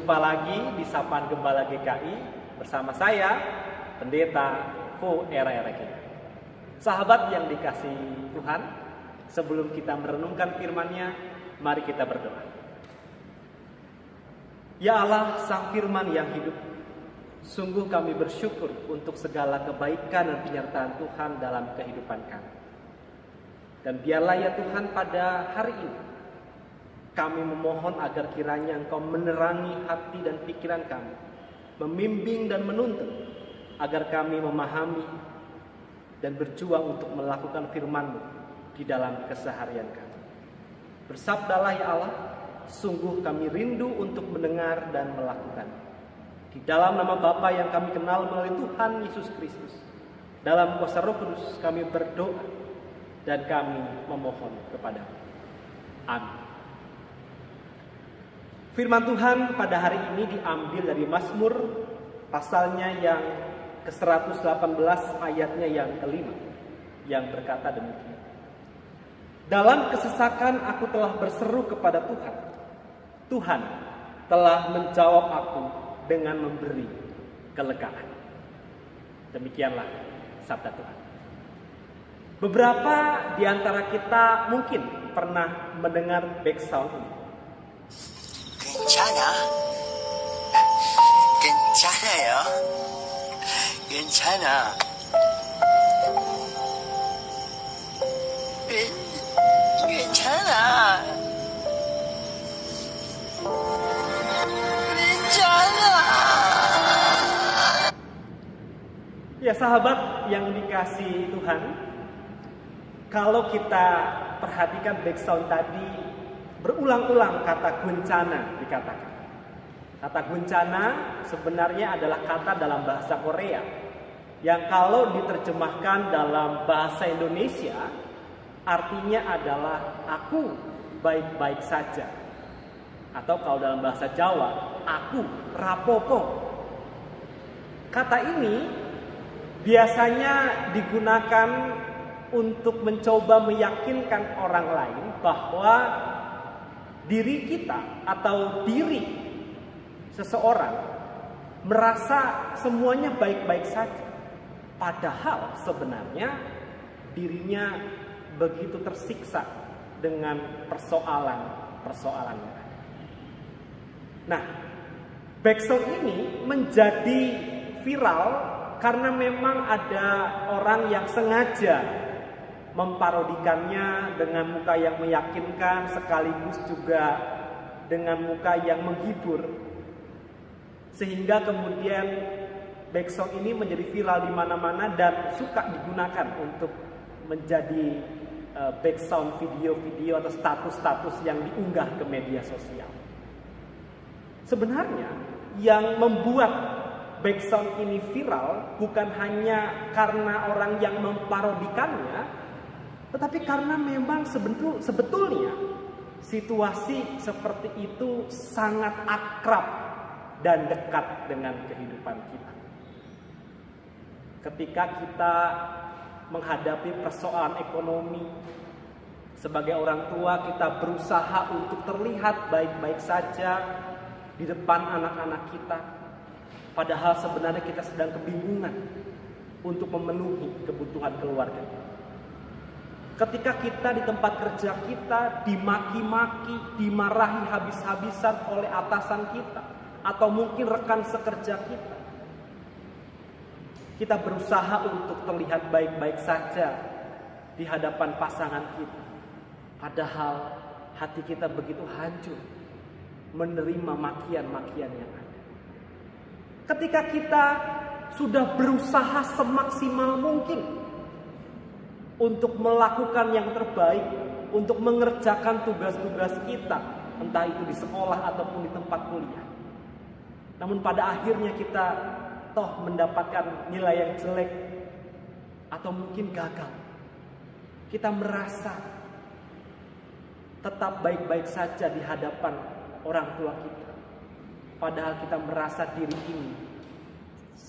Berjumpa lagi di Sapaan Gembala GKI bersama saya, Pendeta Fu Era Kita. Sahabat yang dikasihi Tuhan, sebelum kita merenungkan firman-Nya, mari kita berdoa. Ya Allah, Sang Firman yang hidup, sungguh kami bersyukur untuk segala kebaikan dan penyertaan Tuhan dalam kehidupan kami. Dan biarlah ya Tuhan pada hari ini, kami memohon agar kiranya Engkau menerangi hati dan pikiran kami, membimbing dan menuntun, agar kami memahami dan berjuang untuk melakukan firman-Mu di dalam keseharian kami. Bersabdalah ya Allah, sungguh kami rindu untuk mendengar dan melakukan. Di dalam nama Bapa yang kami kenal melalui Tuhan Yesus Kristus, dalam kuasa Roh Kudus kami berdoa dan kami memohon kepada-Mu. Amin. Firman Tuhan pada hari ini diambil dari Mazmur pasalnya yang ke-118 ayatnya yang ke-5 yang berkata demikian. Dalam kesesakan aku telah berseru kepada Tuhan. Tuhan telah menjawab aku dengan memberi kelegaan. Demikianlah sabda Tuhan. Beberapa di antara kita mungkin pernah mendengar background ini. 괜찮아 ya, 괜찮아. 괜찮아. Ya sahabat yang dikasihi Tuhan, kalau kita perhatikan background tadi, berulang-ulang kata guncana dikatakan. Kata guncana sebenarnya adalah kata dalam bahasa Korea yang kalau diterjemahkan dalam bahasa Indonesia artinya adalah aku baik-baik saja. Atau kalau dalam bahasa Jawa, aku rapopo. Kata ini biasanya digunakan untuk mencoba meyakinkan orang lain bahwa diri kita atau diri seseorang merasa semuanya baik-baik saja. Padahal sebenarnya dirinya begitu tersiksa dengan persoalan-persoalan yang ada. Nah, backsound ini menjadi viral karena memang ada orang yang sengaja memparodikannya dengan muka yang meyakinkan sekaligus juga dengan muka yang menghibur. Sehingga kemudian backsound ini menjadi viral di mana-mana dan suka digunakan untuk menjadi backsound video-video atau status-status yang diunggah ke media sosial. Sebenarnya yang membuat backsound ini viral bukan hanya karena orang yang memparodikannya, tetapi karena memang sebetulnya situasi seperti itu sangat akrab dan dekat dengan kehidupan kita. Ketika kita menghadapi persoalan ekonomi, sebagai orang tua kita berusaha untuk terlihat baik-baik saja di depan anak-anak kita. Padahal sebenarnya kita sedang kebingungan untuk memenuhi kebutuhan keluarga. Ketika kita di tempat kerja kita dimaki-maki, dimarahi habis-habisan oleh atasan kita atau mungkin rekan sekerja kita. Kita berusaha untuk terlihat baik-baik saja di hadapan pasangan kita. Padahal hati kita begitu hancur menerima makian-makian yang ada. Ketika kita sudah berusaha semaksimal mungkin untuk melakukan yang terbaik, untuk mengerjakan tugas-tugas kita, entah itu di sekolah ataupun di tempat kuliah. Namun pada akhirnya kita toh mendapatkan nilai yang jelek atau mungkin gagal. Kita merasa tetap baik-baik saja di hadapan orang tua kita. Padahal kita merasa diri ini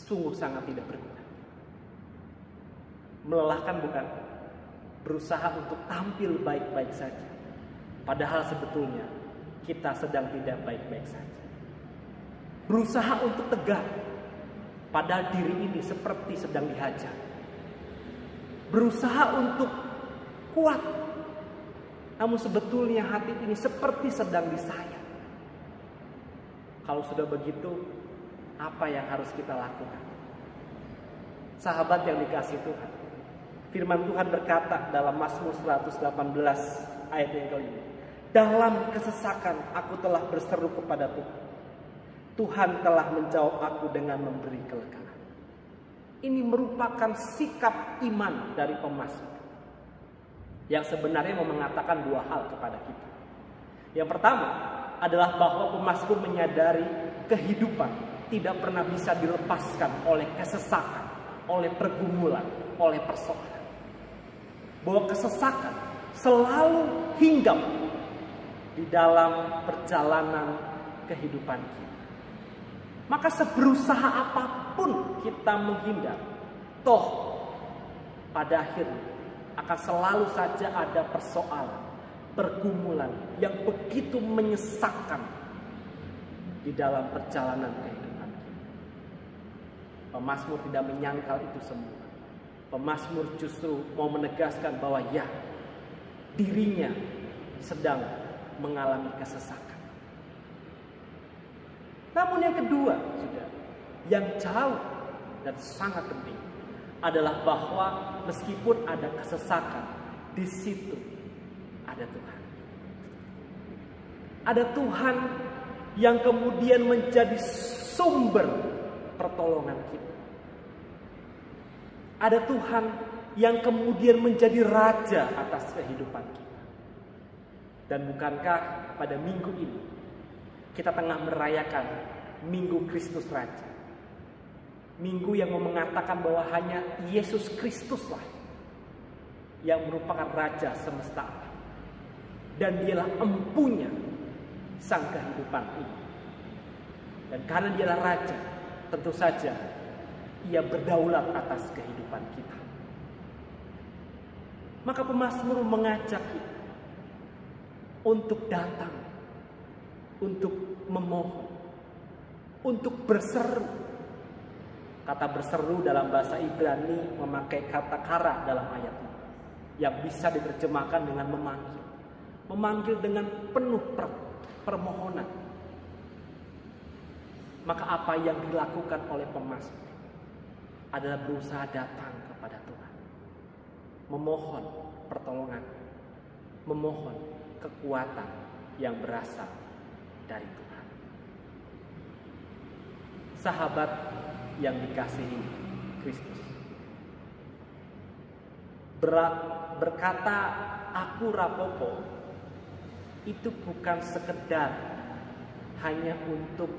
sungguh sangat tidak berguna. Melelahkan bukan? Berusaha untuk tampil baik-baik saja. Padahal sebetulnya kita sedang tidak baik-baik saja. berusaha untuk tegar, padahal diri ini seperti sedang dihajar. Berusaha untuk kuat, namun sebetulnya hati ini seperti sedang disayat. Kalau sudah begitu, apa yang harus kita lakukan? Sahabat yang dikasihi Tuhan, firman Tuhan berkata dalam Mazmur 118 ayat yang kelima, dalam kesesakan aku telah berseru kepada Tuhan. Tuhan telah menjawab aku dengan memberi kelegaan. Ini merupakan sikap iman dari pemazmur yang sebenarnya mau mengatakan dua hal kepada kita. Yang pertama adalah bahwa pemazmur menyadari kehidupan tidak pernah bisa dilepaskan oleh kesesakan, oleh pergumulan, oleh persoalan. Bahwa kesesakan selalu hinggap di dalam perjalanan kehidupan kita. Maka seberusaha apapun kita menghindar, toh pada akhirnya akan selalu saja ada persoalan, pergumulan yang begitu menyesakkan di dalam perjalanan kehidupan kita. Pemazmur tidak menyangkal itu semua. Pemazmur justru mau menegaskan bahwa ya, dirinya sedang mengalami kesesakan. Namun yang kedua, yang jauh dan sangat penting adalah bahwa meskipun ada kesesakan, di situ ada Tuhan. Ada Tuhan yang kemudian menjadi sumber pertolongan kita. Ada Tuhan yang kemudian menjadi raja atas kehidupan kita. Dan bukankah pada minggu ini kita tengah merayakan Minggu Kristus Raja. Minggu yang mau mengatakan bahwa hanya Yesus Kristuslah yang merupakan Raja semesta alam. Dan dialah empunya sang kehidupan ini. Dan karena dialah Raja, tentu saja ia berdaulat atas kehidupan kita. Maka pemazmur mengajak kita untuk datang, untuk memohon, untuk berseru. Kata berseru dalam bahasa Ibrani memakai kata kara dalam ayat ini, yang bisa diterjemahkan dengan memanggil. Memanggil dengan penuh permohonan. Maka apa yang dilakukan oleh pemazmur adalah berusaha datang kepada Tuhan, memohon pertolongan, memohon kekuatan yang berasal dari Tuhan. Sahabat yang dikasihi Kristus, berkata aku rapopo itu bukan sekedar hanya untuk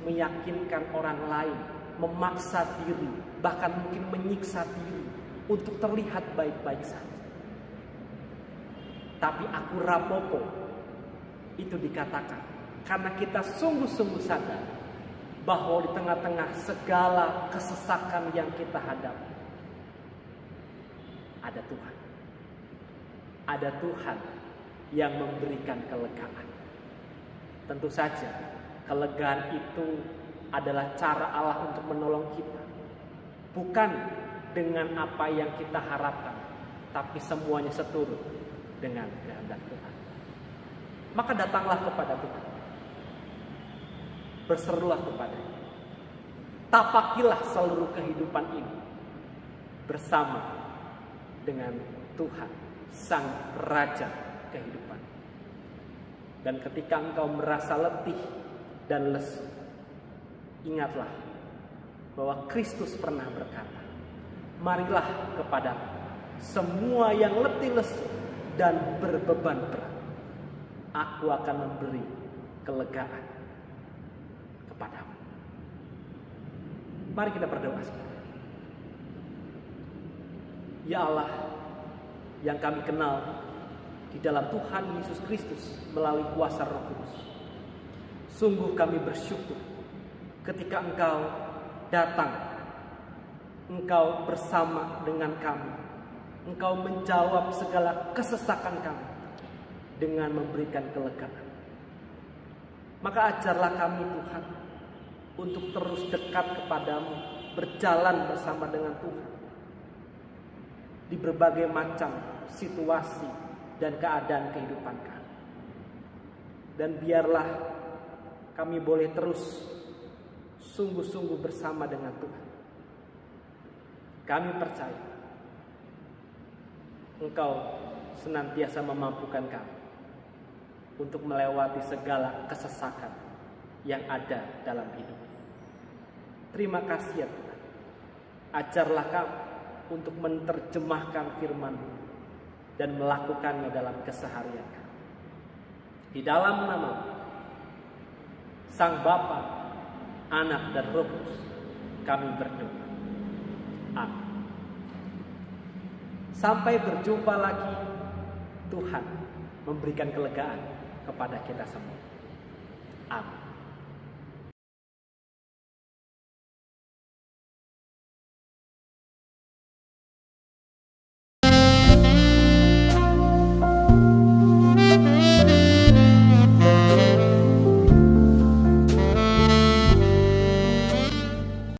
meyakinkan orang lain, memaksa diri, bahkan mungkin menyiksa diri untuk terlihat baik-baik saja. Tapi aku rapopo itu dikatakan karena kita sungguh-sungguh sadar bahwa di tengah-tengah segala kesesakan yang kita hadapi ada Tuhan. Ada Tuhan yang memberikan kelegaan. Tentu saja kelegaan itu adalah cara Allah untuk menolong kita. Bukan dengan apa yang kita harapkan, tapi semuanya seturut dengan kehendak Tuhan. Maka datanglah kepada Tuhan. Berserulah kepadanya. Tapakilah seluruh kehidupan ini bersama dengan Tuhan, Sang Raja kehidupan. Dan ketika engkau merasa letih dan lesu, ingatlah bahwa Kristus pernah berkata, marilah kepadaku semua yang letih lesu dan berbeban berat, aku akan memberi kelegaan kepadamu. Mari kita berdoa. Ya Allah yang kami kenal di dalam Tuhan Yesus Kristus melalui kuasa Roh Kudus, sungguh kami bersyukur ketika Engkau datang, Engkau bersama dengan kami, Engkau menjawab segala kesesakan kami dengan memberikan kelegaan. Maka ajarlah kami Tuhan untuk terus dekat kepadamu, berjalan bersama dengan Tuhan di berbagai macam situasi dan keadaan kehidupan kami. Dan biarlah kami boleh terus sungguh-sungguh bersama dengan Tuhan. Kami percaya Engkau senantiasa memampukan kami untuk melewati segala kesesakan yang ada dalam hidup. Terima kasih ya Tuhan. Ajarlah kami untuk menerjemahkan firman-Mu dan melakukannya dalam keseharian kami. Di dalam nama Sang Bapa, Anak dan Roh Kudus kami berdoa. Amin. Sampai berjumpa lagi. Tuhan memberikan kelegaan kepada kita semua. Amin.